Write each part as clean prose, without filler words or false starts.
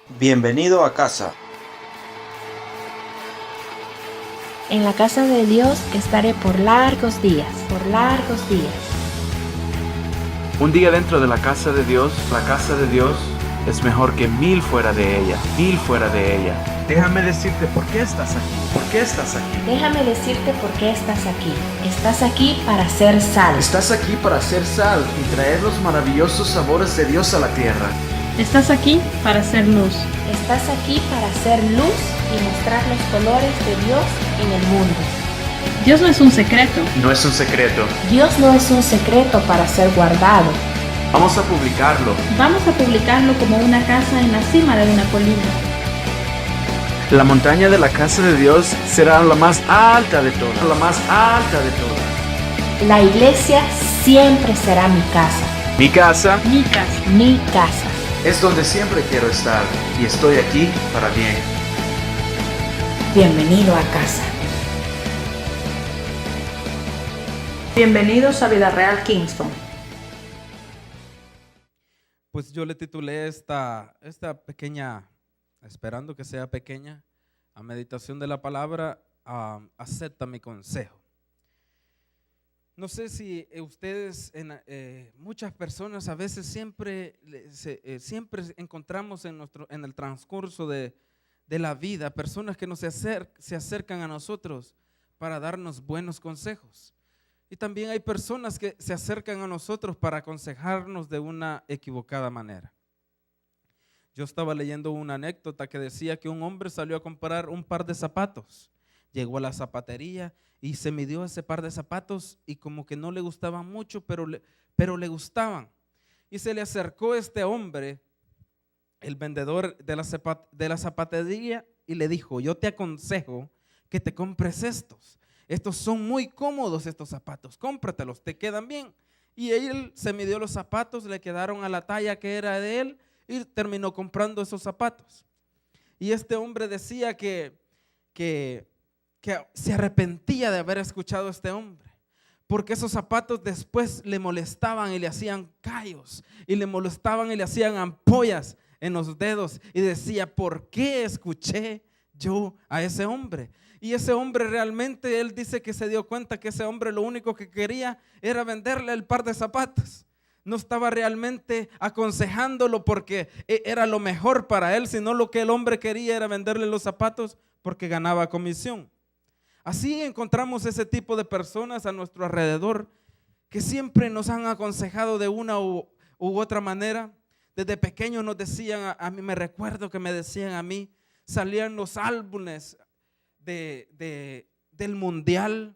Bienvenido a casa. En la casa de Dios estaré por largos días, por largos días. Un día dentro de la casa de Dios es mejor que 1000 fuera de ella, 1000 fuera de ella. Déjame decirte por qué estás aquí. ¿Por qué estás aquí? Déjame decirte por qué estás aquí. Estás aquí para ser sal. Estás aquí para hacer sal y traer los maravillosos sabores de Dios a la tierra. Estás aquí para ser luz. Estás aquí para ser luz y mostrar los colores de Dios en el mundo. Dios no es un secreto. No es un secreto. Dios no es un secreto para ser guardado. Vamos a publicarlo. Vamos a publicarlo como una casa en la cima de una colina. La montaña de la casa de Dios será la más alta de todas. La más alta de todas. La iglesia siempre será mi casa. Mi casa. Mi casa. Mi casa. Es donde siempre quiero estar y estoy aquí para bien. Bienvenido a casa. Bienvenidos a Vida Real Kingston. Pues yo le titulé esta pequeña, esperando que sea pequeña, a meditación de la palabra, acepta mi consejo. No sé si ustedes, muchas personas a veces siempre encontramos en el transcurso de la vida personas que se acercan a nosotros para darnos buenos consejos. Y también hay personas que se acercan a nosotros para aconsejarnos de una equivocada manera. Yo estaba leyendo una anécdota que decía que un hombre salió a comprar un par de zapatos. Llegó a la zapatería y se midió ese par de zapatos y como que no le gustaban mucho, pero le gustaban. Y se le acercó este hombre, el vendedor de la zapatería, y le dijo: yo te aconsejo que te compres estos. Estos son muy cómodos, estos zapatos, cómpratelos, te quedan bien. Y él se midió los zapatos, le quedaron a la talla que era de él y terminó comprando esos zapatos. Y este hombre decía que se arrepentía de haber escuchado a este hombre, porque esos zapatos después le molestaban y le hacían callos, y le molestaban y le hacían ampollas en los dedos, y decía: ¿por qué escuché yo a ese hombre? Y ese hombre realmente, él dice que se dio cuenta que ese hombre lo único que quería era venderle el par de zapatos. No estaba realmente aconsejándolo porque era lo mejor para él, sino lo que el hombre quería era venderle los zapatos porque ganaba comisión. Así encontramos ese tipo de personas a nuestro alrededor que siempre nos han aconsejado de una u otra manera. Desde pequeño nos decían, a mí me recuerdo que me decían a mí, salían los álbumes del mundial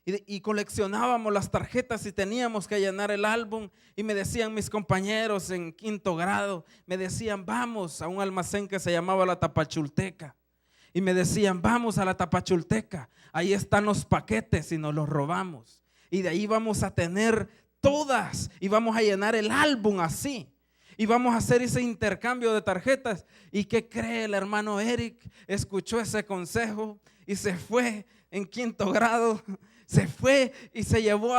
y coleccionábamos las tarjetas y teníamos que llenar el álbum, y me decían mis compañeros en 5º grado, me decían: vamos a un almacén que se llamaba La Tapachulteca, y me decían: vamos a La Tapachulteca, ahí están los paquetes y nos los robamos, y de ahí vamos a tener todas y vamos a llenar el álbum así. Y vamos a hacer ese intercambio de tarjetas. ¿Y qué cree el hermano Eric? Escuchó ese consejo y se fue en 5º grado. Se fue y se llevó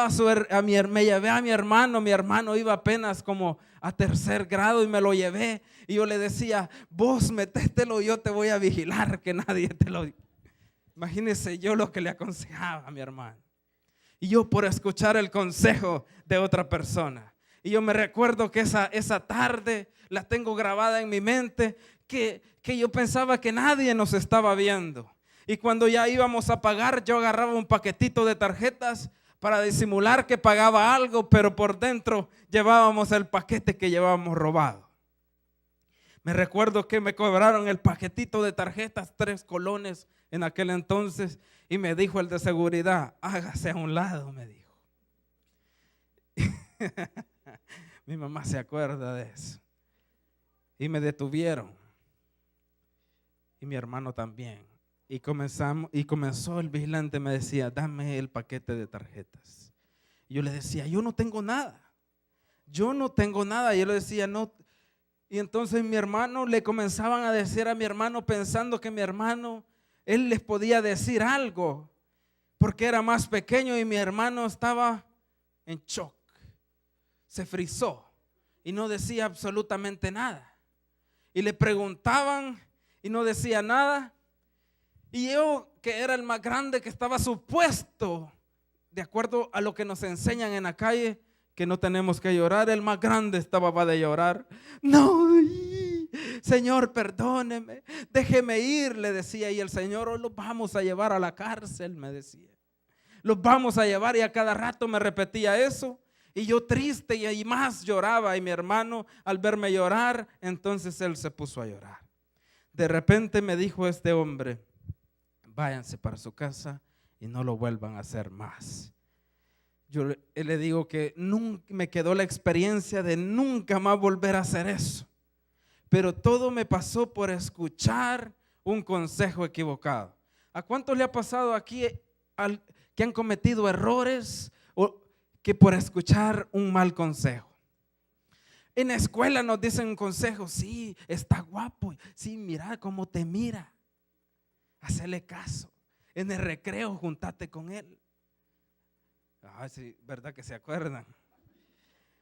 me llevé a mi hermano. Mi hermano iba apenas como a 3º grado y me lo llevé. Y yo le decía: vos metételo, yo te voy a vigilar que nadie te lo... Imagínese yo lo que le aconsejaba a mi hermano. Y yo por escuchar el consejo de otra persona. Y yo me recuerdo que esa tarde la tengo grabada en mi mente, que yo pensaba que nadie nos estaba viendo. Y cuando ya íbamos a pagar, yo agarraba un paquetito de tarjetas para disimular que pagaba algo, pero por dentro llevábamos el paquete que llevábamos robado. Me recuerdo que me cobraron el paquetito de tarjetas 3 colones en aquel entonces, y me dijo el de seguridad: hágase a un lado, me dijo. Mi mamá se acuerda de eso. Y me detuvieron. Y mi hermano también. Y comenzó el vigilante, me decía: dame el paquete de tarjetas. Y yo le decía: yo no tengo nada. Yo no tengo nada. Y yo le decía: no. Y entonces mi hermano, le comenzaban a decir a mi hermano, pensando que mi hermano, él les podía decir algo, porque era más pequeño, y mi hermano estaba en shock. Se frizó y no decía absolutamente nada. y le preguntaban y no decía nada. Y yo, que era el más grande, que estaba supuesto, de acuerdo a lo que nos enseñan en la calle, que no tenemos que llorar, el más grande estaba de llorar. No, Señor, perdóneme, déjeme ir, le decía. Y el Señor, hoy los vamos a llevar a la cárcel, me decía. Los vamos a llevar, y a cada rato me repetía eso. Y yo triste y más lloraba. Y mi hermano, al verme llorar, entonces él se puso a llorar. De repente me dijo este hombre: váyanse para su casa y no lo vuelvan a hacer más. Yo le digo que nunca me quedó la experiencia de nunca más volver a hacer eso. Pero todo me pasó por escuchar un consejo equivocado. ¿A cuántos le ha pasado aquí que han cometido errores o que por escuchar un mal consejo? En la escuela nos dicen consejos: sí, está guapo, sí, mira cómo te mira, hacele caso. En el recreo, juntate con él. Sí, ¿verdad que se acuerdan?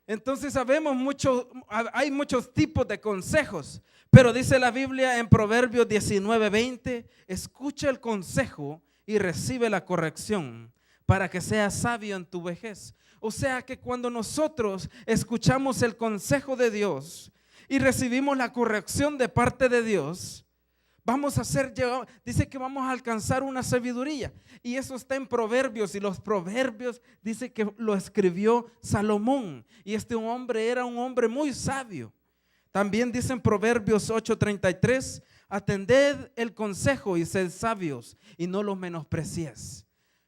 Entonces hay muchos tipos de consejos, pero dice la Biblia en Proverbios 19:20: escucha el consejo y recibe la corrección para que seas sabio en tu vejez. O sea que cuando nosotros escuchamos el consejo de Dios y recibimos la corrección de parte de Dios, dice que vamos a alcanzar una sabiduría. Y eso está en Proverbios, y los Proverbios dice que lo escribió Salomón. Y este hombre era un hombre muy sabio. También dice en Proverbios 8:33: atended el consejo y sed sabios y no los menosprecies.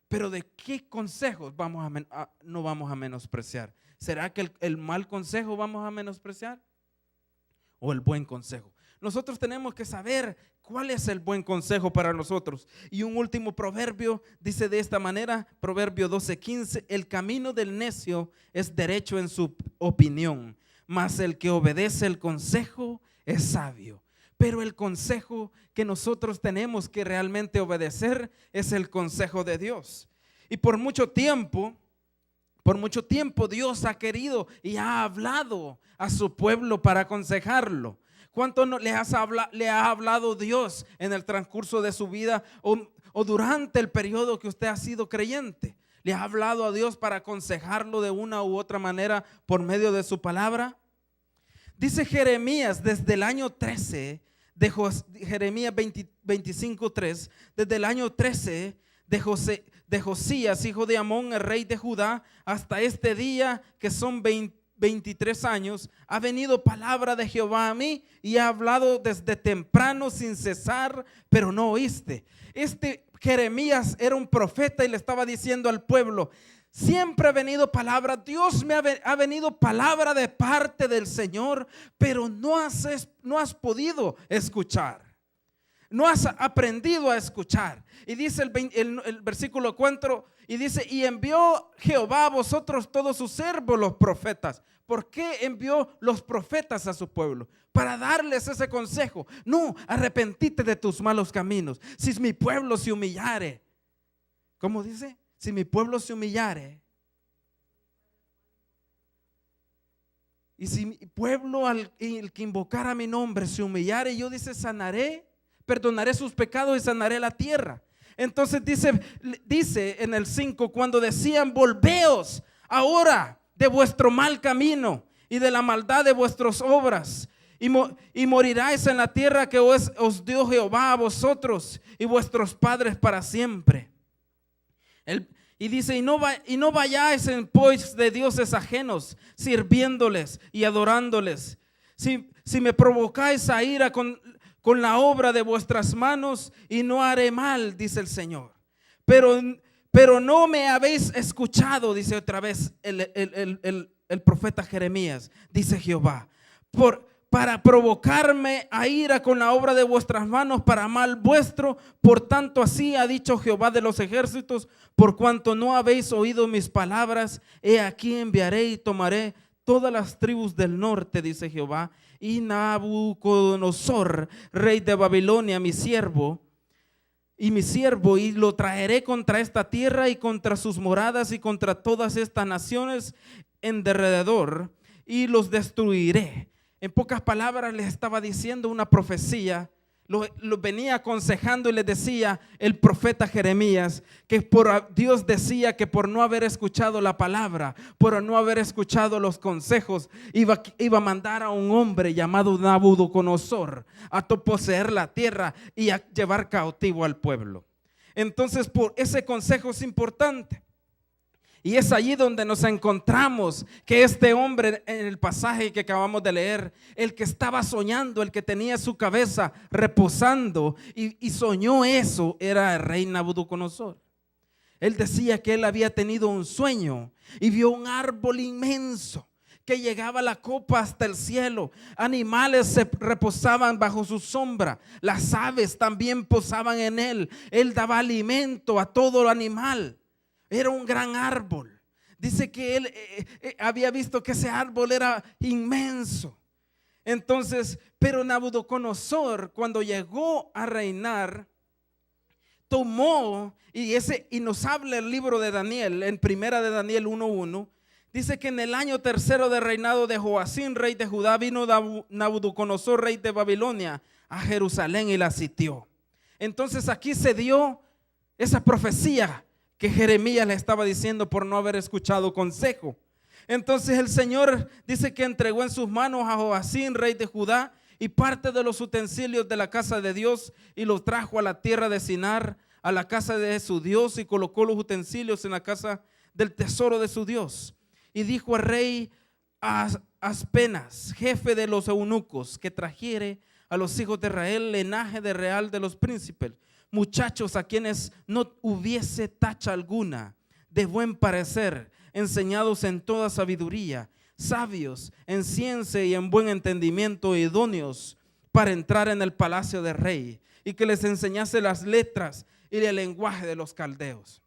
Pero ¿de qué consejos no vamos a menospreciar? ¿Será que el mal consejo vamos a menospreciar? ¿O el buen consejo? Nosotros tenemos que saber cuál es el buen consejo para nosotros. Y un último proverbio dice de esta manera, Proverbio 12:15: el camino del necio es derecho en su opinión, mas el que obedece el consejo es sabio. Pero el consejo que nosotros tenemos que realmente obedecer es el consejo de Dios. Y por mucho tiempo Dios ha querido y ha hablado a su pueblo para aconsejarlo. ¿Cuánto le ha hablado Dios en el transcurso de su vida o durante el periodo que usted ha sido creyente? ¿Le ha hablado a Dios para aconsejarlo de una u otra manera por medio de su palabra? Dice Jeremías desde el año 13, Jeremías 25:3, desde el año 13 de Josías, hijo de Amón, el rey de Judá, hasta este día, que son 23 años, ha venido palabra de Jehová a mí y ha hablado desde temprano sin cesar, pero no oíste. Jeremías era un profeta y le estaba diciendo al pueblo: siempre ha venido palabra, Dios ha venido palabra de parte del Señor, pero no has podido escuchar, no has aprendido a escuchar. Y dice el versículo 4, y dice: y envió Jehová a vosotros todos sus siervos los profetas. ¿Por qué envió los profetas a su pueblo? Para darles ese consejo: no, arrepentite de tus malos caminos. Si mi pueblo se humillare, ¿cómo dice? Si mi pueblo se humillare, y si mi pueblo, el que invocara mi nombre, se humillare, yo dice perdonaré sus pecados y sanaré la tierra. Entonces dice en el 5, cuando decían: volveos ahora de vuestro mal camino y de la maldad de vuestras obras, y moriráis en la tierra que os dio Jehová a vosotros y vuestros padres para siempre. Y dice: y no vayáis en pos de dioses ajenos, sirviéndoles y adorándoles. Si me provocáis a ira con la obra de vuestras manos, y no haré mal, dice el Señor. Pero no me habéis escuchado, dice otra vez el profeta Jeremías, dice Jehová, para provocarme a ira con la obra de vuestras manos para mal vuestro. Por tanto, así ha dicho Jehová de los ejércitos: por cuanto no habéis oído mis palabras, he aquí enviaré y tomaré todas las tribus del norte, dice Jehová, y Nabucodonosor, rey de Babilonia, mi siervo, y lo traeré contra esta tierra y contra sus moradas y contra todas estas naciones en derredor, y los destruiré. En pocas palabras les estaba diciendo una profecía, lo venía aconsejando y les decía el profeta Jeremías que Dios decía que por no haber escuchado la palabra, por no haber escuchado los consejos, iba a mandar a un hombre llamado Nabucodonosor a poseer la tierra y a llevar cautivo al pueblo. Entonces, por ese consejo es importante. Y es allí donde nos encontramos que este hombre, en el pasaje que acabamos de leer, el que estaba soñando, el que tenía su cabeza reposando y soñó eso, era el rey Nabucodonosor. Él decía que él había tenido un sueño y vio un árbol inmenso que llegaba la copa hasta el cielo. Animales se reposaban bajo su sombra. Las aves también posaban en él. Él daba alimento a todo animal. Era un gran árbol. Dice que él había visto que ese árbol era inmenso. Entonces, pero Nabucodonosor, cuando llegó a reinar, tomó, y nos habla el libro de Daniel, en primera de Daniel 1:1, dice que en el año tercero de reinado de Joacim, rey de Judá, vino Nabucodonosor, rey de Babilonia, a Jerusalén y la sitió. Entonces aquí se dio esa profecía que Jeremías le estaba diciendo por no haber escuchado consejo. Entonces el Señor dice que entregó en sus manos a Joacim, rey de Judá, y parte de los utensilios de la casa de Dios, y los trajo a la tierra de Sinar, a la casa de su Dios, y colocó los utensilios en la casa del tesoro de su Dios. Y dijo al rey Aspenas, jefe de los eunucos, que trajere a los hijos de Israel linaje de real de los príncipes, muchachos a quienes no hubiese tacha alguna, de buen parecer, enseñados en toda sabiduría, sabios en ciencia y en buen entendimiento, idóneos para entrar en el palacio del rey, y que les enseñase las letras y el lenguaje de los caldeos.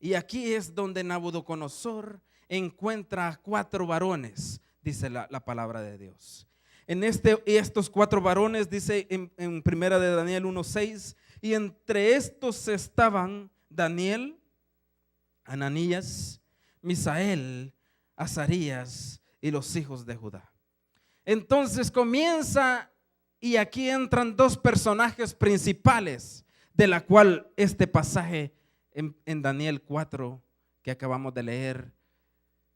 Y aquí es donde Nabucodonosor encuentra a 4 varones, dice la palabra de Dios. Estos 4 varones, dice en primera de Daniel 1:6, y entre estos estaban Daniel, Ananías, Misael, Azarías y los hijos de Judá. Entonces comienza, y aquí entran 2 personajes principales, de la cual este pasaje en Daniel 4 que acabamos de leer,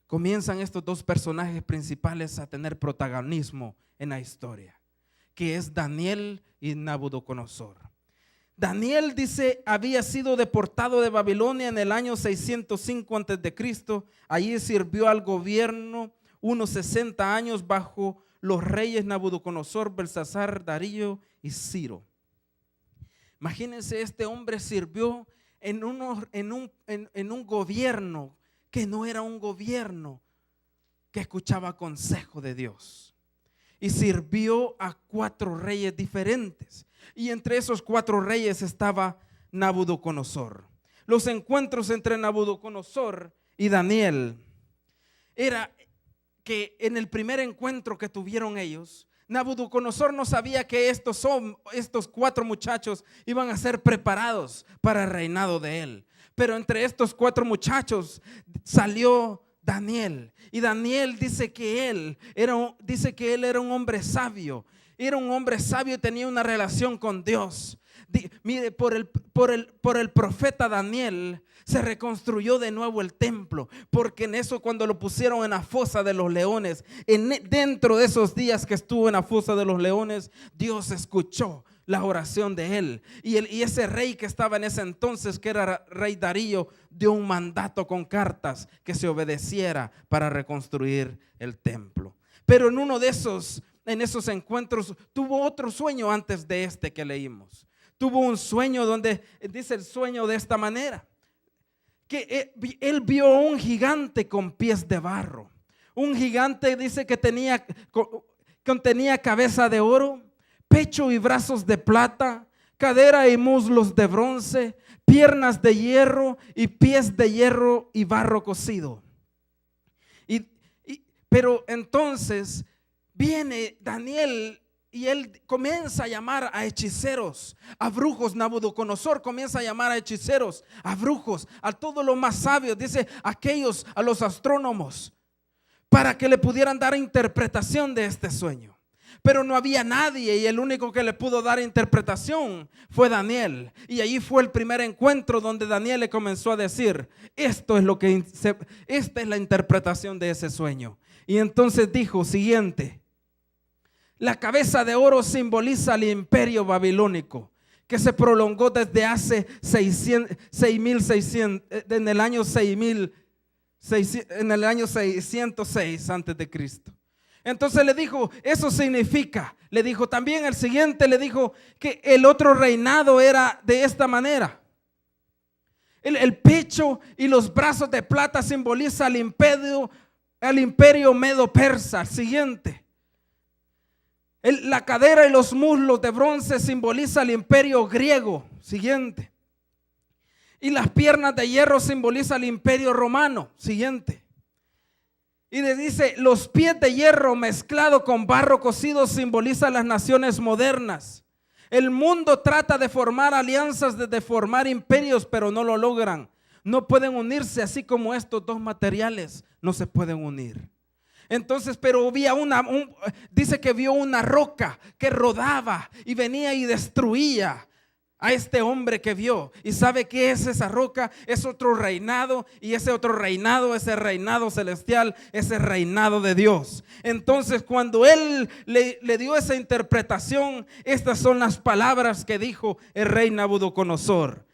comienzan estos 2 personajes principales a tener protagonismo en la historia, que es Daniel y Nabucodonosor. Daniel, dice, había sido deportado de Babilonia en el año 605 a.C. Allí sirvió al gobierno unos 60 años bajo los reyes Nabucodonosor, Belsasar, Darío y Ciro. Imagínense, este hombre sirvió en un gobierno que no era un gobierno que escuchaba consejo de Dios. Y sirvió a 4 reyes diferentes. Y entre esos 4 reyes estaba Nabucodonosor. Los encuentros entre Nabucodonosor y Daniel era que en el primer encuentro que tuvieron ellos, Nabucodonosor no sabía que estos 4 muchachos iban a ser preparados para el reinado de él. Pero entre estos 4 muchachos salió Daniel. Y Daniel dice que él era un hombre sabio. Era un hombre sabio y tenía una relación con Dios. Mire, por el profeta Daniel se reconstruyó de nuevo el templo, porque en eso, cuando lo pusieron en la fosa de los leones, dentro de esos días que estuvo en la fosa de los leones, Dios escuchó la oración de él, y ese rey que estaba en ese entonces, que era rey Darío, dio un mandato con cartas que se obedeciera para reconstruir el templo. Pero en esos encuentros tuvo otro sueño antes de este que leímos. Tuvo un sueño donde dice el sueño de esta manera, que él vio un gigante con pies de barro. Un gigante, dice, que contenía cabeza de oro, pecho y brazos de plata, cadera y muslos de bronce, piernas de hierro y pies de hierro y barro cocido. Pero entonces viene Daniel y él comienza a llamar a hechiceros, a brujos. Nabucodonosor comienza a llamar a hechiceros, a brujos, a todos los más sabios, dice, a los astrónomos. para que le pudieran dar interpretación de este sueño. Pero no había nadie y el único que le pudo dar interpretación fue Daniel. Y allí fue el primer encuentro donde Daniel le comenzó a decir, esta es la interpretación de ese sueño. Y entonces dijo siguiente: la cabeza de oro simboliza el imperio babilónico, que se prolongó desde hace 6.600, en el año 606 antes de Cristo. Entonces le dijo, eso significa, le dijo también el siguiente, le dijo que el otro reinado era de esta manera. El pecho y los brazos de plata simboliza al imperio medo-persa. Siguiente. La cadera y los muslos de bronce simboliza al imperio griego. Siguiente. Y las piernas de hierro simboliza al imperio romano. Siguiente. Y le dice, los pies de hierro mezclado con barro cocido simboliza las naciones modernas. El mundo trata de formar alianzas, de formar imperios, pero no lo logran. No pueden unirse, así como estos dos materiales no se pueden unir. Entonces, pero dice que vio una roca que rodaba y venía y destruía a este hombre que vio. ¿Y sabe qué es esa roca? Es otro reinado, y ese otro reinado, ese reinado celestial, ese reinado de Dios. Entonces, cuando él le dio esa interpretación, estas son las palabras que dijo el rey Nabucodonosor.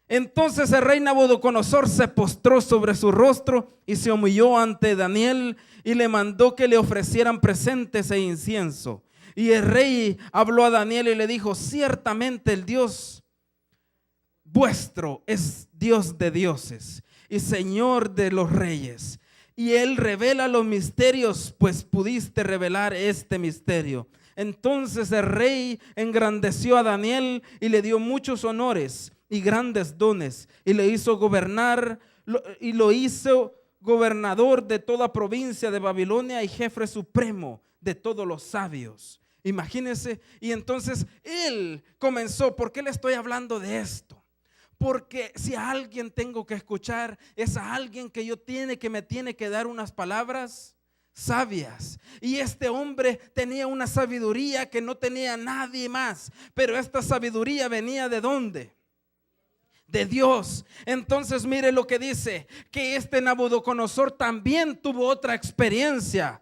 Entonces el rey Nabucodonosor se postró sobre su rostro y se humilló ante Daniel y le mandó que le ofrecieran presentes e incienso. Y el rey habló a Daniel y le dijo, ciertamente el Dios vuestro es Dios de dioses y Señor de los reyes. Y él revela los misterios, pues pudiste revelar este misterio. Entonces el rey engrandeció a Daniel y le dio muchos honores y grandes dones, y le hizo gobernar, y lo hizo gobernador de toda provincia de Babilonia y jefe supremo de todos los sabios. Imagínense. Y entonces él comenzó. ¿Por qué le estoy hablando de esto? Porque si a alguien tengo que escuchar, es a alguien que me tiene que dar unas palabras sabias. Y este hombre tenía una sabiduría que no tenía nadie más. Pero esta sabiduría venía ¿de dónde? De Dios. Entonces mire lo que dice, que este Nabucodonosor también tuvo otra experiencia,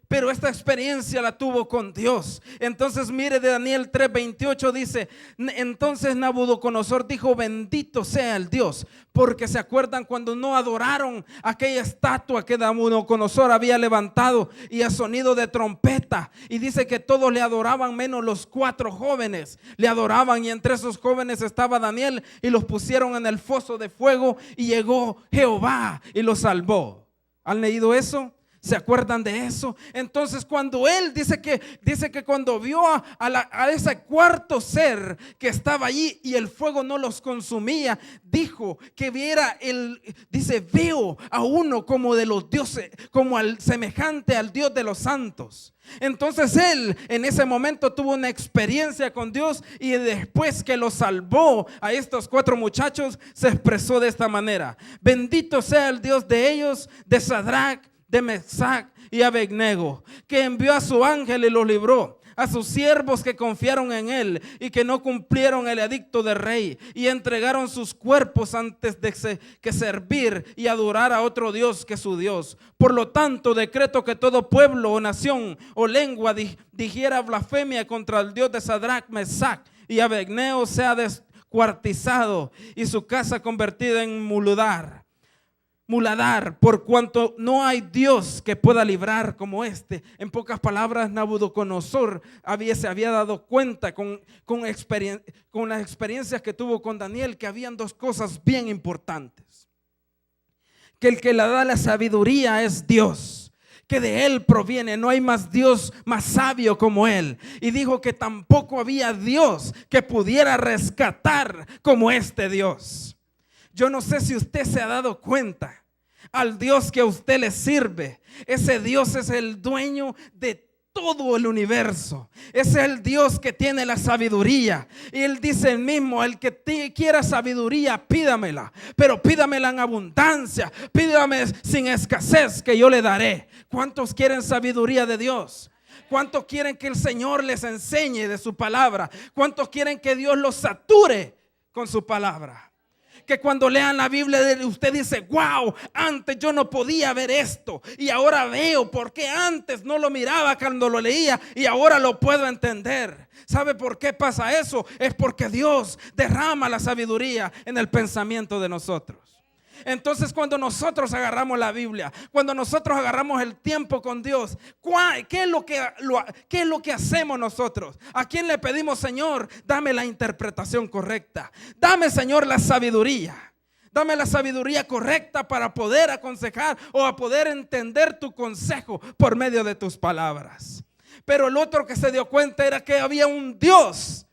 pero esta experiencia la tuvo con Dios. Entonces mire, de Daniel 3:28 dice, entonces Nabucodonosor dijo, bendito sea el Dios, porque se acuerdan cuando no adoraron aquella estatua que Nabucodonosor había levantado, y a sonido de trompeta, y dice que todos le adoraban menos los 4 jóvenes le adoraban, y entre esos jóvenes estaba Daniel, y los pusieron en el foso de fuego, y llegó Jehová y los salvó. ¿Han leído eso? ¿Se acuerdan de eso? Entonces cuando él dice que cuando vio a ese cuarto ser que estaba allí y el fuego no los consumía, dijo que veo a uno como de los dioses, como semejante al Dios de los santos. Entonces él en ese momento tuvo una experiencia con Dios, y después que lo salvó a estos 4 muchachos, se expresó de esta manera: bendito sea el Dios de ellos, de Sadrach, de Mesac y Abednego, que envió a su ángel y los libró, a sus siervos que confiaron en él y que no cumplieron el edicto del rey y entregaron sus cuerpos antes de que servir y adorar a otro Dios que su Dios. Por lo tanto, decreto que todo pueblo o nación o lengua dijera blasfemia contra el Dios de Sadrach, Mesac y Abednego sea descuartizado y su casa convertida en muladar, por cuanto no hay Dios que pueda librar como este. En pocas palabras, Nabucodonosor se había dado cuenta con las experiencias que tuvo con Daniel, que habían 2 cosas bien importantes: que el que le da la sabiduría es Dios, que de él proviene, no hay más Dios más sabio como él, y dijo que tampoco había Dios que pudiera rescatar como este Dios. Yo no sé si usted se ha dado cuenta, al Dios que a usted le sirve, ese Dios es el dueño de todo el universo. Es el Dios que tiene la sabiduría. Y Él dice el mismo: el que quiera sabiduría, pídamela, pero pídamela en abundancia, pídame sin escasez, que yo le daré. ¿Cuántos quieren sabiduría de Dios? ¿Cuántos quieren que el Señor les enseñe de su palabra? ¿Cuántos quieren que Dios los sature con su palabra? Que cuando lean la Biblia usted dice: wow, antes yo no podía ver esto y ahora veo, porque antes no lo miraba cuando lo leía y ahora lo puedo entender. ¿Sabe por qué pasa eso? Es porque Dios derrama la sabiduría en el pensamiento de nosotros. Entonces, cuando nosotros agarramos la Biblia, cuando nosotros agarramos el tiempo con Dios, ¿qué es lo que hacemos nosotros? ¿A quién le pedimos: Señor, dame la interpretación correcta? Dame, Señor, la sabiduría. Dame la sabiduría correcta para poder aconsejar o a poder entender tu consejo por medio de tus palabras. Pero el otro que se dio cuenta era que había un Dios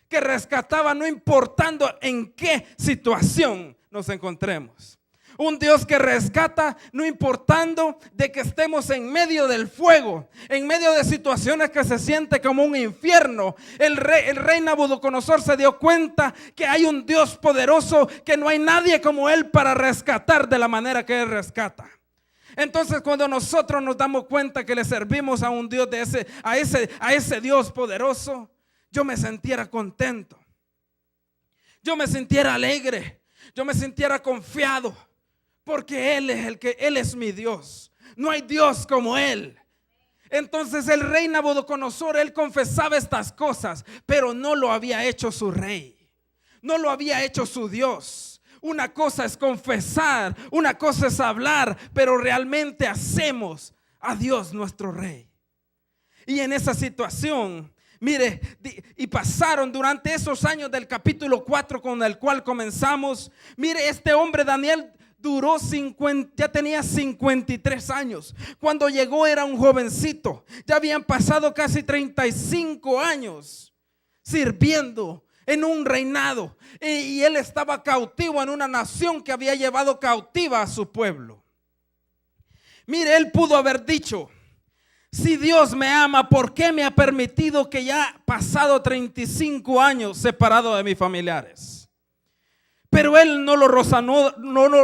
que rescataba no importando en qué situación nos encontremos. Un Dios que rescata no importando de que estemos en medio del fuego, en medio de situaciones que se siente como un infierno. El rey Nabucodonosor se dio cuenta que hay un Dios poderoso, que no hay nadie como Él para rescatar de la manera que Él rescata. Entonces, cuando nosotros nos damos cuenta que le servimos a un Dios a ese Dios poderoso, yo me sintiera contento, yo me sintiera alegre, yo me sintiera confiado, porque Él es mi Dios. No hay Dios como Él. Entonces el rey Nabucodonosor, él confesaba estas cosas, pero no lo había hecho su rey, no lo había hecho su Dios. Una cosa es confesar, una cosa es hablar, pero realmente hacemos a Dios nuestro rey. Y en esa situación, mire, y pasaron durante esos años del capítulo 4 con el cual comenzamos. Mire, este hombre Daniel ya tenía 53 años. Cuando llegó era un jovencito. Ya habían pasado casi 35 años sirviendo en un reinado. Y él estaba cautivo en una nación que había llevado cautiva a su pueblo. Mire, él pudo haber dicho: si Dios me ama, ¿por qué me ha permitido que ya pasado 35 años separado de mis familiares? Pero él no lo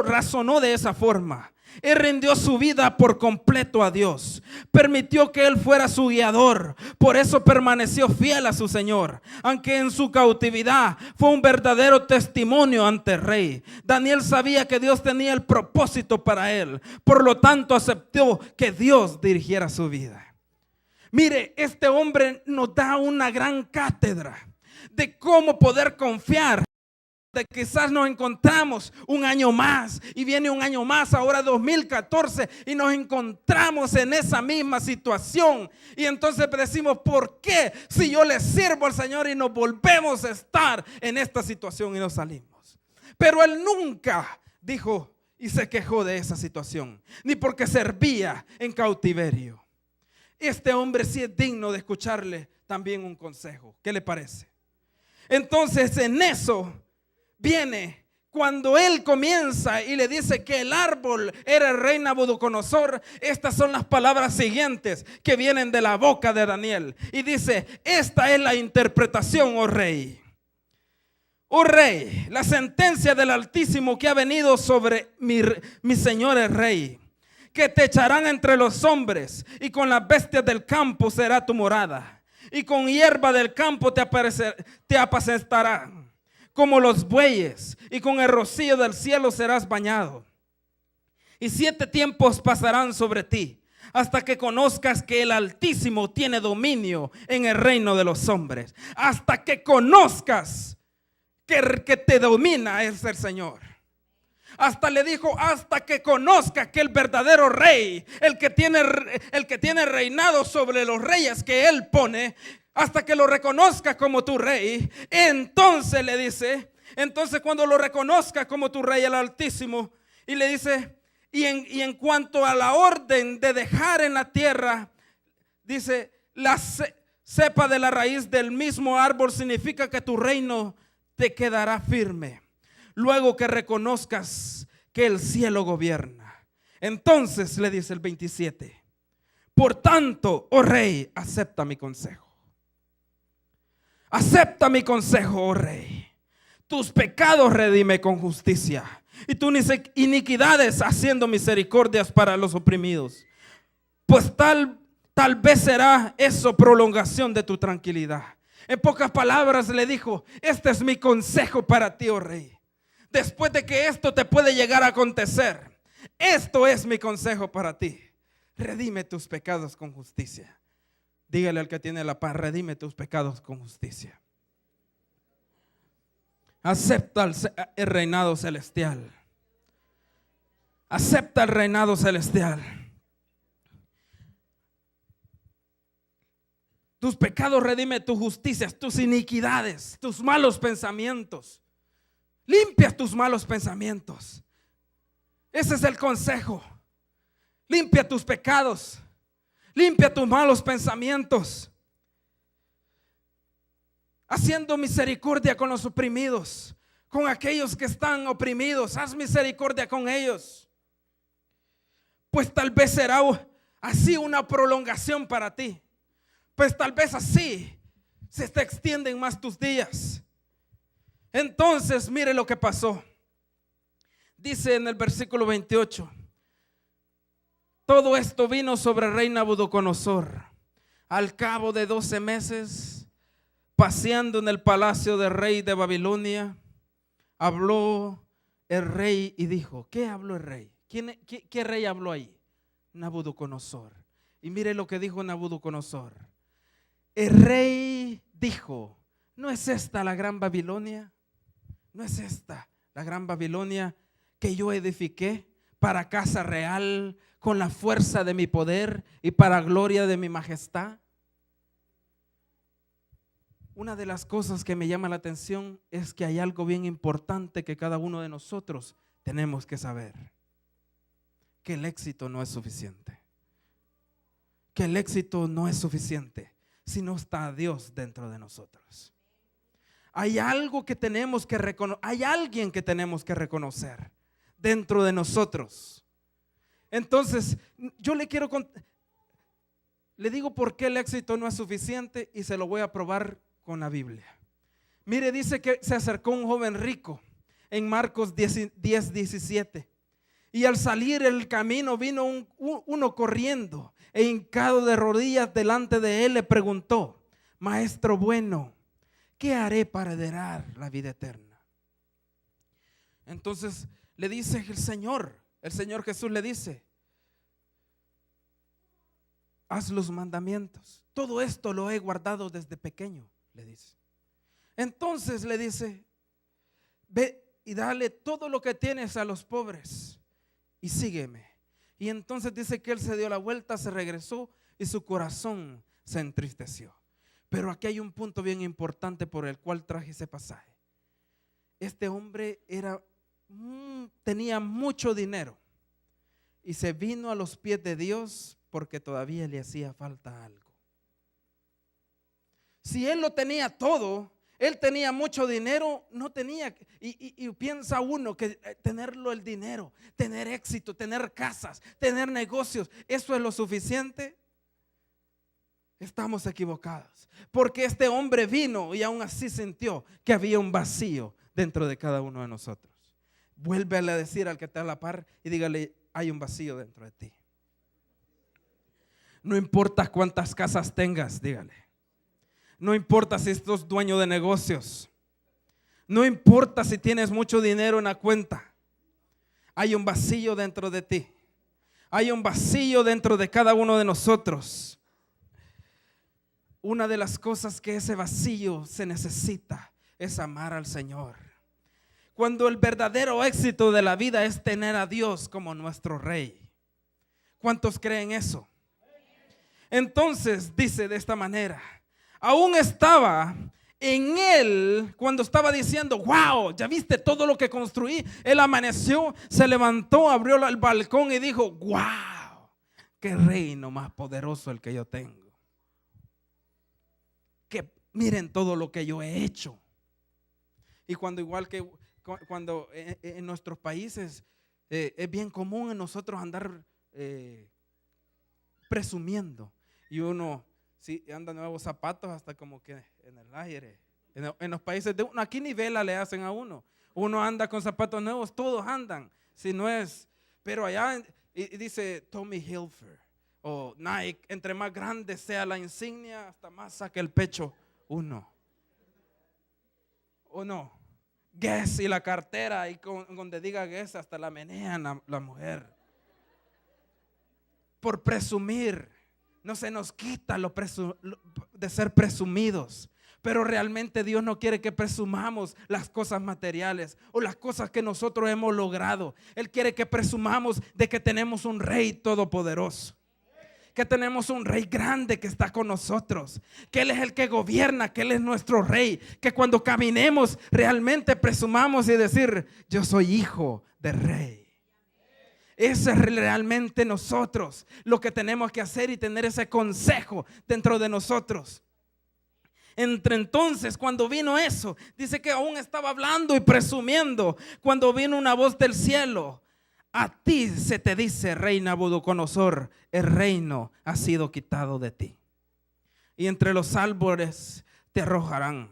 razonó de esa forma. Él rindió su vida por completo a Dios. Permitió que Él fuera su guiador. Por eso permaneció fiel a su Señor. Aunque en su cautividad fue un verdadero testimonio ante el rey. Daniel sabía que Dios tenía el propósito para él. Por lo tanto, aceptó que Dios dirigiera su vida. Mire, este hombre nos da una gran cátedra de cómo poder confiar. De quizás nos encontramos un año más y viene un año más, ahora 2014, y nos encontramos en esa misma situación. Y entonces decimos: ¿por qué si yo le sirvo al Señor y nos volvemos a estar en esta situación y nos salimos? Pero él nunca dijo y se quejó de esa situación, ni porque servía en cautiverio. Este hombre sí es digno de escucharle también un consejo. ¿Qué le parece? Entonces en eso viene cuando él comienza y le dice que el árbol era el rey Nabucodonosor. Estas son las palabras siguientes que vienen de la boca de Daniel. Y dice: esta es la interpretación, oh rey. Oh rey, la sentencia del Altísimo que ha venido sobre mi señor el rey, que te echarán entre los hombres, y con las bestias del campo será tu morada, y con hierba del campo te apacentará como los bueyes, y con el rocío del cielo serás bañado. Y 7 tiempos pasarán sobre ti, hasta que conozcas que el Altísimo tiene dominio en el reino de los hombres. Hasta que conozcas que el que te domina es el Señor. Hasta le dijo: hasta que conozcas que el verdadero rey, el que tiene reinado sobre los reyes que Él pone, hasta que lo reconozcas como tu rey. Entonces le dice, entonces cuando lo reconozcas como tu rey, el Altísimo, y le dice: y en cuanto a la orden de dejar en la tierra, dice, la cepa de la raíz del mismo árbol significa que tu reino te quedará firme, luego que reconozcas que el cielo gobierna. Entonces le dice el 27: Por tanto, oh rey, acepta mi consejo. Acepta mi consejo, oh rey. Tus pecados redime con justicia y tus iniquidades haciendo misericordias para los oprimidos. Pues tal vez será eso prolongación de tu tranquilidad. En pocas palabras le dijo: este es mi consejo para ti, oh rey. Después de que esto te puede llegar a acontecer, esto es mi consejo para ti. Redime tus pecados con justicia. Dígale al que tiene la paz: redime tus pecados con justicia. Acepta el reinado celestial. Acepta el reinado celestial. Tus pecados redime tus justicias, tus iniquidades, tus malos pensamientos. Limpia tus malos pensamientos. Ese es el consejo. Limpia tus pecados. Limpia tus malos pensamientos. Haciendo misericordia con los oprimidos, con aquellos que están oprimidos. Haz misericordia con ellos. Pues tal vez será así una prolongación para ti. Pues tal vez así se te extienden más tus días. Entonces, mire lo que pasó. Dice en el versículo 28: todo esto vino sobre el rey Nabucodonosor. Al cabo de 12 meses, paseando en el palacio del rey de Babilonia, habló el rey y dijo. ¿Qué habló el rey? ¿Qué rey habló ahí? Nabucodonosor. Y mire lo que dijo Nabucodonosor. El rey dijo: ¿no es esta la gran Babilonia? ¿No es esta la gran Babilonia que yo edifiqué para casa real, con la fuerza de mi poder y para gloria de mi majestad? Una de las cosas que me llama la atención es que hay algo bien importante que cada uno de nosotros tenemos que saber: que el éxito no es suficiente. Que el éxito no es suficiente si no está Dios dentro de nosotros. Hay algo que tenemos que reconocer, hay alguien que tenemos que reconocer dentro de nosotros. Entonces, yo le digo por qué el éxito no es suficiente y se lo voy a probar con la Biblia. Mire, dice que se acercó un joven rico en Marcos 10:17. Y al salir el camino vino uno corriendo e hincado de rodillas delante de él le preguntó: maestro bueno, ¿qué haré para heredar la vida eterna? Entonces le dice el Señor Jesús le dice: haz los mandamientos. Todo esto lo he guardado desde pequeño, le dice. Entonces le dice: ve y dale todo lo que tienes a los pobres y sígueme. Y entonces dice que él se dio la vuelta, se regresó y su corazón se entristeció. Pero aquí hay un punto bien importante por el cual traje ese pasaje. Este hombre tenía mucho dinero y se vino a los pies de Dios porque todavía le hacía falta algo. Si él lo tenía todo, él tenía mucho dinero, no tenía, y piensa uno que tenerlo el dinero, tener éxito, tener casas, tener negocios, ¿eso es lo suficiente? Estamos equivocados, porque este hombre vino y aún así sintió que había un vacío dentro de cada uno de nosotros. Vuélvele a decir al que está a la par y dígale: hay un vacío dentro de ti. No importa cuántas casas tengas, dígale. No importa si sos dueño de negocios. No importa si tienes mucho dinero en la cuenta. Hay un vacío dentro de ti. Hay un vacío dentro de cada uno de nosotros. Una de las cosas que ese vacío se necesita es amar al Señor. Cuando el verdadero éxito de la vida es tener a Dios como nuestro Rey. ¿Cuántos creen eso? Entonces dice de esta manera: aún estaba en él cuando estaba diciendo: wow, ya viste todo lo que construí. Él amaneció, se levantó, abrió el balcón y dijo: wow, qué reino más poderoso el que yo tengo. Que miren todo lo que yo he hecho. Y cuando en nuestros países es bien común en nosotros andar presumiendo. Y uno, si anda nuevos zapatos, hasta como que en el aire. En los países de uno, aquí ni vela le hacen a uno. Uno anda con zapatos nuevos, todos andan. Si no es, pero allá y dice Tommy Hilfiger o Nike, entre más grande sea la insignia, hasta más saca el pecho uno. ¿O no? Guess y la cartera, y donde diga Guess hasta la menean la mujer. Por presumir, no se nos quita de ser presumidos. Pero realmente Dios no quiere que presumamos las cosas materiales o las cosas que nosotros hemos logrado. Él quiere que presumamos de que tenemos un Rey todopoderoso, que tenemos un Rey grande que está con nosotros, que Él es el que gobierna, que Él es nuestro Rey, que cuando caminemos realmente presumamos y decir: yo soy hijo de Rey. Eso es realmente nosotros lo que tenemos que hacer y tener ese consejo dentro de nosotros. Entonces, cuando vino eso, dice que aún estaba hablando y presumiendo, cuando vino una voz del cielo: a ti se te dice, rey Nabucodonosor, el reino ha sido quitado de ti, y entre los árboles te arrojarán,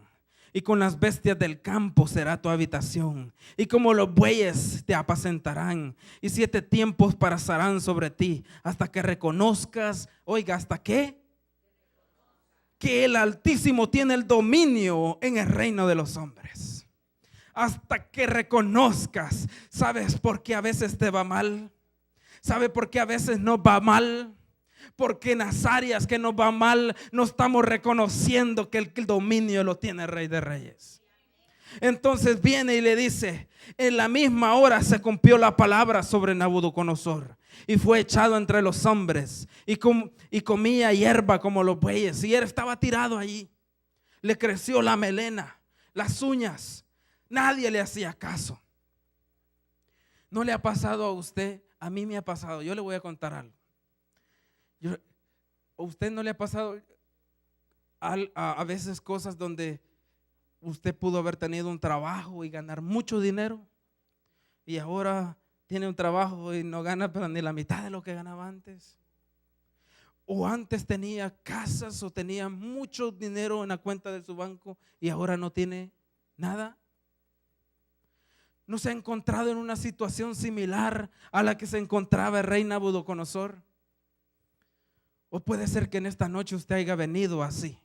y con las bestias del campo será tu habitación, y como los bueyes te apacentarán, y 7 tiempos pasarán sobre ti, hasta que reconozcas, oiga, ¿hasta qué? Que el Altísimo tiene el dominio en el reino de los hombres. Hasta que reconozcas. ¿Sabes por qué a veces te va mal? ¿Sabe por qué a veces nos va mal? Porque en las áreas que nos va mal no estamos reconociendo que el dominio lo tiene el Rey de Reyes. Entonces viene y le dice: en la misma hora se cumplió la palabra sobre Nabucodonosor, y fue echado entre los hombres, y comía hierba como los bueyes. Y él estaba tirado allí. Le creció la melena, las uñas. Nadie le hacía caso. ¿No le ha pasado a usted? A mí me ha pasado. Yo le voy a contar algo. ¿A usted no le ha pasado a veces cosas donde usted pudo haber tenido un trabajo y ganar mucho dinero, y ahora tiene un trabajo y no gana pero ni la mitad de lo que ganaba antes? O antes tenía casas o tenía mucho dinero en la cuenta de su banco y ahora no tiene nada. ¿No se ha encontrado en una situación similar a la que se encontraba el rey Nabucodonosor? O puede ser que en esta noche usted haya venido así,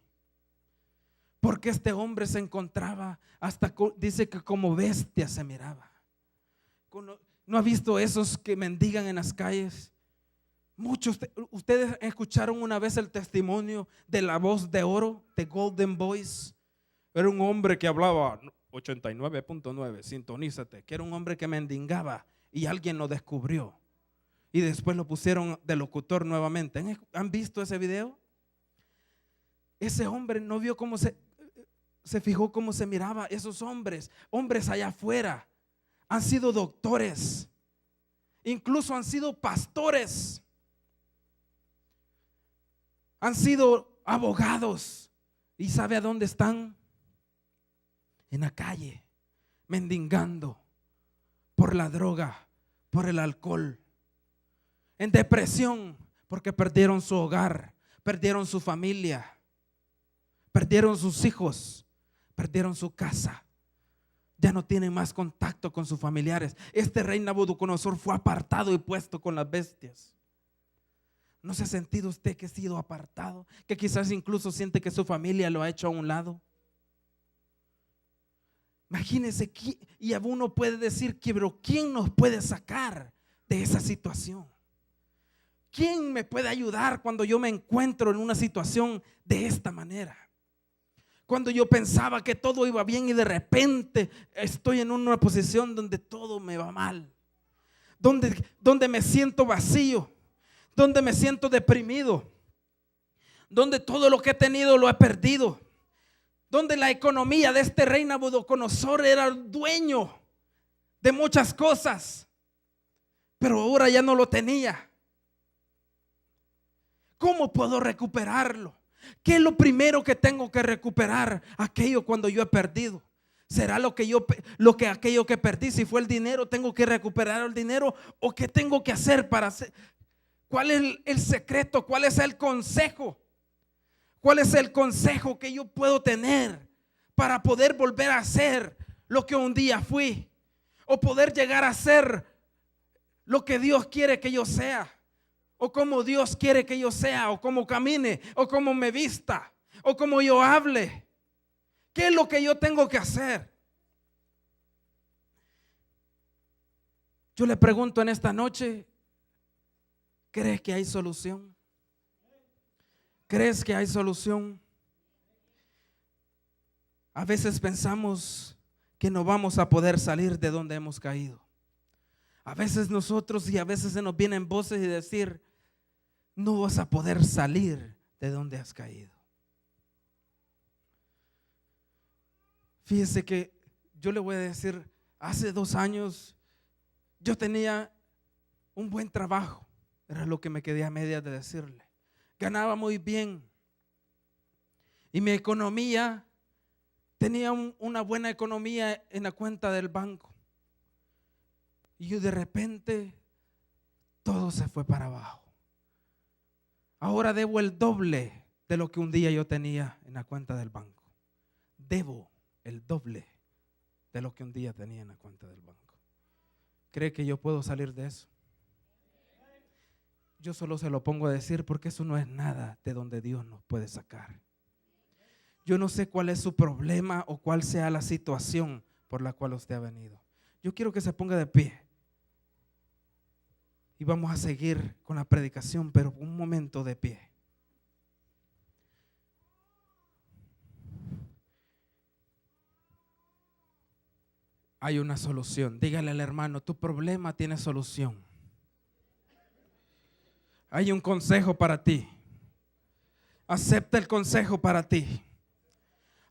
porque este hombre se encontraba hasta, dice que como bestia se miraba. ¿No ha visto esos que mendigan en las calles? Muchos, ustedes escucharon una vez el testimonio de la voz de oro, de Golden Voice. Era un hombre que hablaba 89.9, sintonízate, que era un hombre que mendigaba y alguien lo descubrió. Y después lo pusieron de locutor nuevamente. ¿Han visto ese video? Ese hombre no vio cómo se fijó cómo se miraba. Esos hombres allá afuera han sido doctores, incluso han sido pastores, han sido abogados. ¿Y sabe a dónde están? En la calle, mendigando por la droga, por el alcohol, en depresión porque perdieron su hogar, perdieron su familia, perdieron sus hijos, perdieron su casa. Ya no tienen más contacto con sus familiares. Este rey Nabucodonosor fue apartado y puesto con las bestias. ¿No se ha sentido usted que ha sido apartado? Que quizás incluso siente que su familia lo ha hecho a un lado. Imagínense, y uno puede decir que, pero ¿quién nos puede sacar de esa situación? ¿Quién me puede ayudar cuando yo me encuentro en una situación de esta manera? Cuando yo pensaba que todo iba bien y de repente estoy en una posición donde todo me va mal, donde me siento vacío, donde me siento deprimido, donde todo lo que he tenido lo he perdido, donde la economía de este rey Nabucodonosor era el dueño de muchas cosas, pero ahora ya no lo tenía. ¿Cómo puedo recuperarlo? ¿Qué es lo primero que tengo que recuperar? Aquello cuando yo he perdido. ¿Será aquello que perdí? Si fue el dinero, ¿tengo que recuperar el dinero? ¿O qué tengo que hacer ¿Cuál es el secreto? ¿Cuál es el consejo? ¿Cuál es el consejo que yo puedo tener para poder volver a ser lo que un día fui? O poder llegar a ser lo que Dios quiere que yo sea, o como Dios quiere que yo sea, o como camine, o como me vista, o como yo hable. ¿Qué es lo que yo tengo que hacer? Yo le pregunto en esta noche, ¿crees que hay solución? ¿Crees que hay solución? A veces pensamos que no vamos a poder salir de donde hemos caído. A veces nosotros, y a veces se nos vienen voces y decir, no vas a poder salir de donde has caído. Fíjese que yo le voy a decir, hace 2 años yo tenía un buen trabajo, era lo que me quedé a medias de decirle. Ganaba muy bien y mi economía, tenía una buena economía en la cuenta del banco. Y de repente todo se fue para abajo. Ahora debo el doble de lo que un día yo tenía en la cuenta del banco. Debo el doble de lo que un día tenía en la cuenta del banco. ¿Cree que yo puedo salir de eso? Yo solo se lo pongo a decir porque eso no es nada de donde Dios nos puede sacar. Yo no sé cuál es su problema o cuál sea la situación por la cual usted ha venido. Yo quiero que se ponga de pie y vamos a seguir con la predicación, pero un momento de pie. Hay una solución. Dígale al hermano, tu problema tiene solución. Hay un consejo para ti. Acepta el consejo para ti.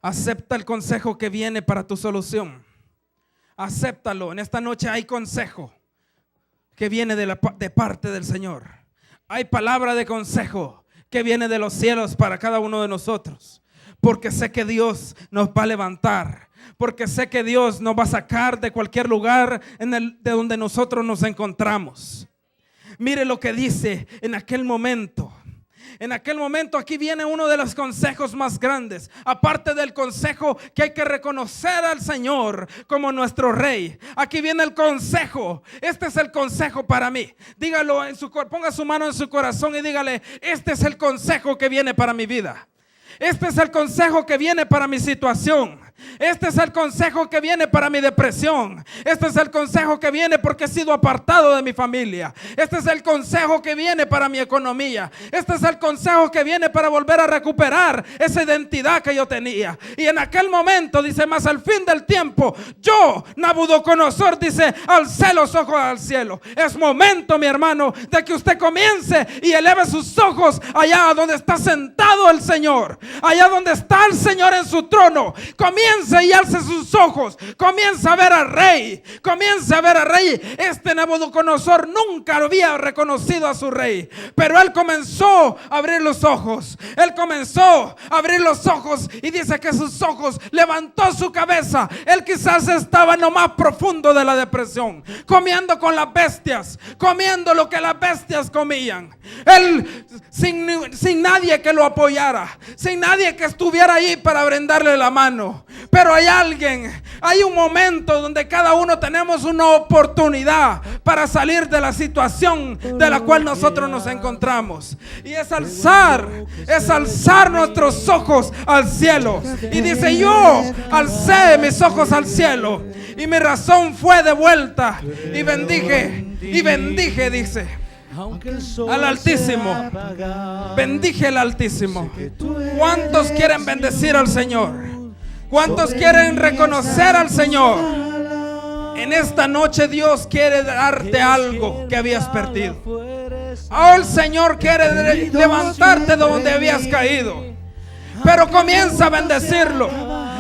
Acepta el consejo que viene para tu solución. Acéptalo. En esta noche hay consejo que viene de parte del Señor. Hay palabra de consejo que viene de los cielos para cada uno de nosotros. Porque sé que Dios nos va a levantar. Porque sé que Dios nos va a sacar de cualquier lugar de donde nosotros nos encontramos. Mire lo que dice en aquel momento. En aquel momento aquí viene uno de los consejos más grandes. Aparte del consejo que hay que reconocer al Señor como nuestro Rey. Aquí viene el consejo. Este es el consejo para mí. Dígalo, ponga su mano en su corazón y dígale, este es el consejo que viene para mi vida. Este es el consejo que viene para mi situación. Este es el consejo que viene para mi depresión. Este es el consejo que viene porque he sido apartado de mi familia. Este es el consejo que viene para mi economía. Este es el consejo que viene para volver a recuperar esa identidad que yo tenía. Y en aquel momento dice, más al fin del tiempo, yo, Nabucodonosor, dice, alcé los ojos al cielo. Es momento, mi hermano, de que usted comience y eleve sus ojos allá donde está sentado el Señor. Allá donde está el Señor en su trono. Comience y alce sus ojos. Comienza a ver al Rey. Comienza a ver al Rey. Este Nabucodonosor nunca había reconocido a su Rey, pero él comenzó a abrir los ojos. Él comenzó a abrir los ojos y dice que sus ojos levantó su cabeza. Él quizás estaba en lo más profundo de la depresión, comiendo con las bestias, comiendo lo que las bestias comían. Él sin nadie que lo apoyara, sin nadie que estuviera ahí para brindarle la mano. Pero hay alguien, hay un momento donde cada uno tenemos una oportunidad para salir de la situación de la cual nosotros nos encontramos. Y es alzar nuestros ojos al cielo. Y dice, yo alcé mis ojos al cielo y mi razón fue de vuelta. Y bendije, dice, al Altísimo. Bendije al Altísimo. ¿Cuántos quieren bendecir al Señor? ¿Cuántos quieren reconocer al Señor? En esta noche Dios quiere darte algo que habías perdido. Ahora el Señor quiere levantarte de donde habías caído. Pero comienza a bendecirlo.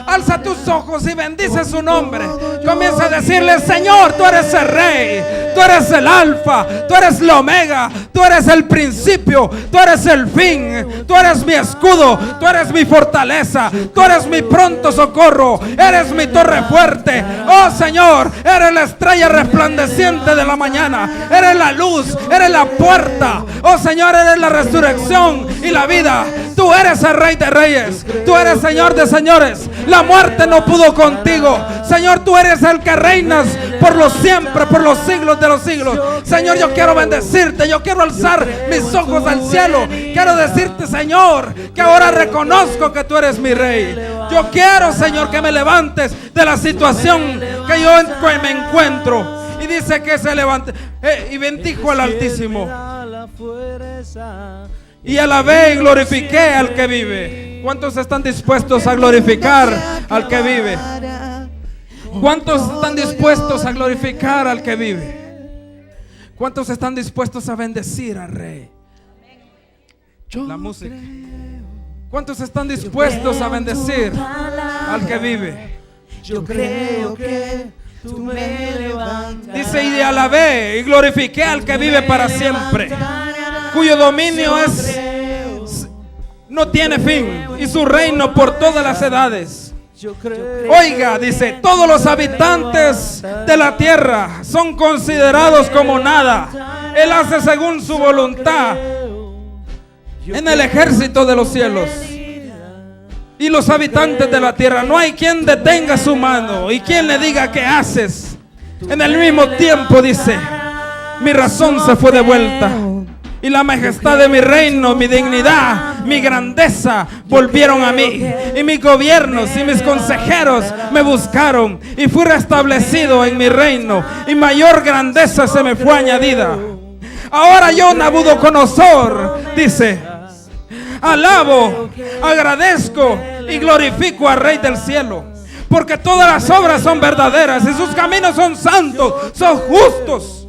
Alza tus ojos y bendice su nombre. Comienza a decirle: Señor, tú eres el Rey, tú eres el Alfa, tú eres la Omega, tú eres el principio, tú eres el fin, tú eres mi escudo, tú eres mi fortaleza, tú eres mi pronto socorro, eres mi torre fuerte. Oh Señor, eres la estrella resplandeciente de la mañana, eres la luz, eres la puerta. Oh Señor, eres la resurrección y la vida. Tú eres el Rey de Reyes, tú eres Señor de señores. La muerte no pudo contigo. Señor, tú eres el que reinas por los siempre, por los siglos de los siglos. Señor, yo quiero bendecirte, yo quiero alzar mis ojos al cielo. Quiero decirte, Señor, que ahora reconozco que tú eres mi Rey. Yo quiero, Señor, que me levantes de la situación que yo me encuentro. Y dice que se levante y bendijo al Altísimo. Y alabé y glorifiqué al que vive. ¿Cuántos están dispuestos a glorificar al que vive? ¿Cuántos están dispuestos a glorificar al que vive? ¿Cuántos están dispuestos a bendecir al Rey? La música. ¿Cuántos están dispuestos a bendecir al que vive? Yo creo que tú me levantas. Dice: y alabé y glorifiqué al que vive para siempre, cuyo dominio no tiene fin, y su reino por todas las edades. Oiga, dice: todos los habitantes de la tierra son considerados como nada. Él hace según su voluntad en el ejército de los cielos. Y los habitantes de la tierra, no hay quien detenga su mano y quien le diga: ¿qué haces? En el mismo tiempo, dice: mi razón se fue de vuelta, y la majestad de mi reino, mi dignidad, mi grandeza volvieron a mí. Y mis gobiernos y mis consejeros me buscaron, y fui restablecido en mi reino, y mayor grandeza se me fue añadida. Ahora yo, Nabucodonosor, dice, alabo, agradezco y glorifico al Rey del cielo, porque todas las obras son verdaderas y sus caminos son santos, son justos.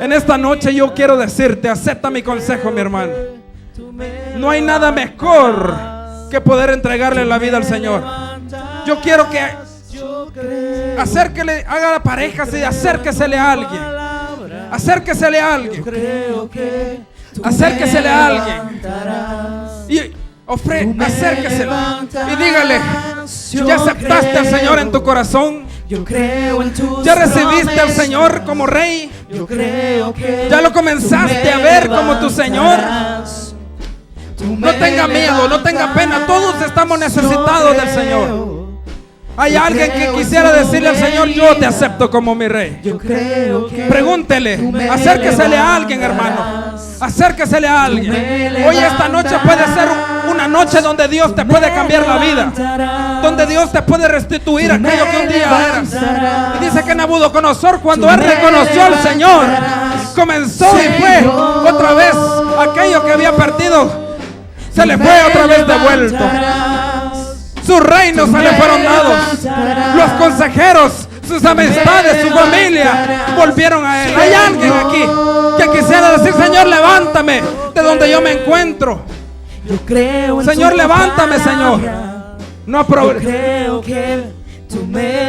En esta noche yo quiero decirte: acepta mi consejo, mi hermano. No hay nada mejor que poder entregarle la vida al Señor. Yo quiero que acérquele, haga la pareja, y acérquesele a alguien. Acérquesele a alguien. Acérquesele a alguien. Y acérquesele y dígale: ¿ya aceptaste al Señor en tu corazón? ¿Ya recibiste al Señor como Rey? ¿Ya lo comenzaste a ver como tu Señor? No tenga miedo, no tenga pena. Todos estamos necesitados del Señor. Hay alguien que quisiera decirle al Señor: yo te acepto como mi Rey. Pregúntele, acérquesele a alguien, hermano. Acérquesele a alguien. Hoy, esta noche puede ser una noche donde Dios te puede cambiar la vida, donde Dios te puede restituir aquello que un día eras. Y dice que Nabucodonosor, cuando él reconoció al Señor, comenzó y fue otra vez aquello que había perdido, se le fue otra vez devuelto. Sus reinos se le fueron dados. Los consejeros, sus amistades, su familia volvieron a él. Hay alguien aquí que quisiera decir: Señor, levántame de donde yo me encuentro. Señor, levántame, Señor.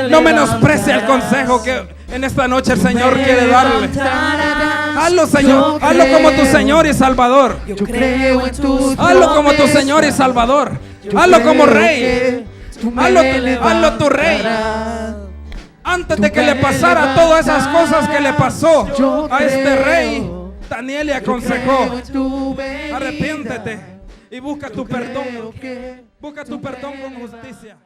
No menosprecie el consejo que en esta noche el Señor quiere darle. Hazlo, Señor. Hazlo como tu Señor y Salvador. Hazlo como tu Señor y Salvador. Hazlo como Rey. Hazlo tu Rey. Antes de que le pasara todas esas cosas que le pasó a este rey, Daniel le aconsejó: arrepiéntete y busca tu perdón. Busca tu perdón con justicia.